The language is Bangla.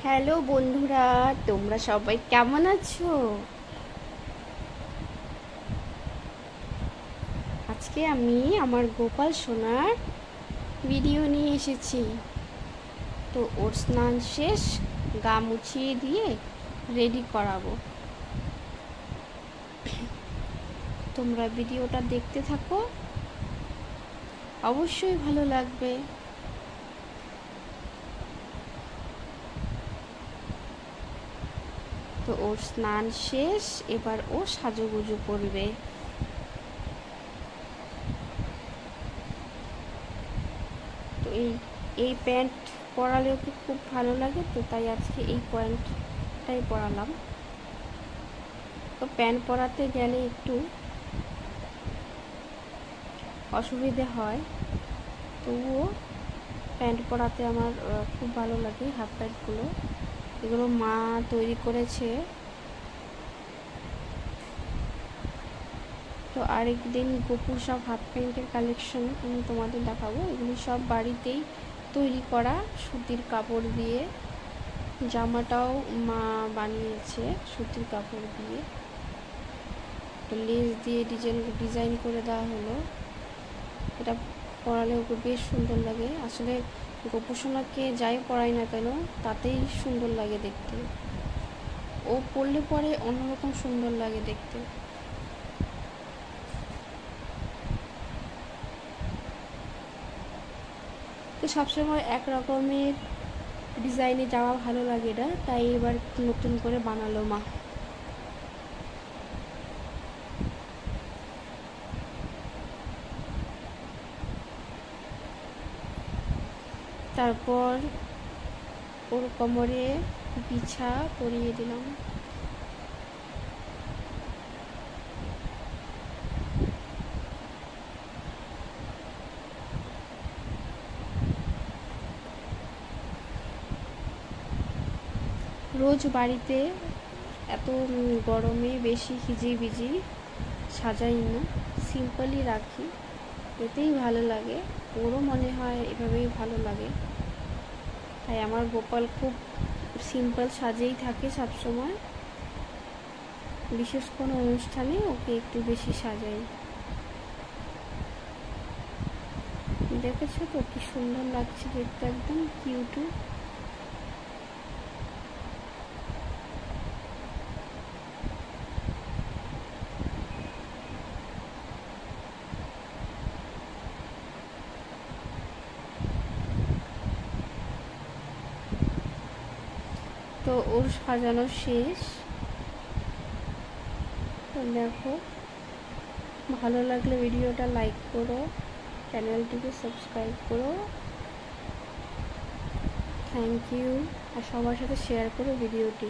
হ্যালো বন্ধুরা, তোমরা সবাই কেমন আছো? আজকে আমি আমার গোপাল সোনার ভিডিও নিয়ে এসেছি। তো ওর স্নান শেষ, গা মুছিয়ে দিয়ে রেডি করাবো। তোমরা ভিডিওটা দেখতে থাকো, অবশ্যই ভালো লাগবে। তো ওর স্নান শেষ, এবার ও সাজুগুজু করবে। তো এই প্যান্ট পরালে ওকে খুব ভালো লাগে, তো তাই আজকে এই প্যান্টটাই পরালাম। তো প্যান্ট পরাতে গেলে একটু অসুবিধে হয়, তবুও প্যান্ট পরাতে আমার খুব ভালো লাগে। হাফ প্যান্টগুলো এগুলো মা তৈরি করেছে। তো আরেকদিন গোপুর সব হাফ প্যান্টের কালেকশন আমি তোমাদের দেখাবো। এগুলি সব বাড়িতেই তৈরি করা সুতির কাপড় দিয়ে। জামাটাও মা বানিয়েছে সুতির কাপড় দিয়ে, তো লেস দিয়ে ডিজাইন করে দেওয়া হলো। এটা পরালে ওকে বেশ সুন্দর লাগে। আসলে গোপুসোনাকে যাই পরাই না কেন তাতেই সুন্দর লাগে দেখতে। ও পরলে পরে অন্যরকম সুন্দর লাগে দেখতে। তো সবসময় এক রকমের ডিজাইনে যাওয়া ভালো লাগে না, তাই এবার নতুন করে বানালো মা। তারপর ওর কোমরে বিছা পরিয়ে দিলাম। রোজ বাড়িতে এত গরমে বেশি হিজিবিজি সাজাই না, সিম্পলই রাখি, এতেই ভালো লাগে। ওরও মনে হয় এভাবেই ভালো লাগে। তাই আমার গোপাল খুব সিম্পল সাজেই থাকে সবসময়। বিশেষ কোনো অনুষ্ঠানে ওকে একটু বেশি সাজাই। দেখেছো তো কি সুন্দর লাগছে দেখতে, একদম কিউট। তো ওর সাজানো শেষ। তো দেখো, ভালো লাগলে ভিডিওটা লাইক করো, চ্যানেলটিকে সাবস্ক্রাইব করো। Thank you. আর সবার সাথে শেয়ার করো ভিডিওটি।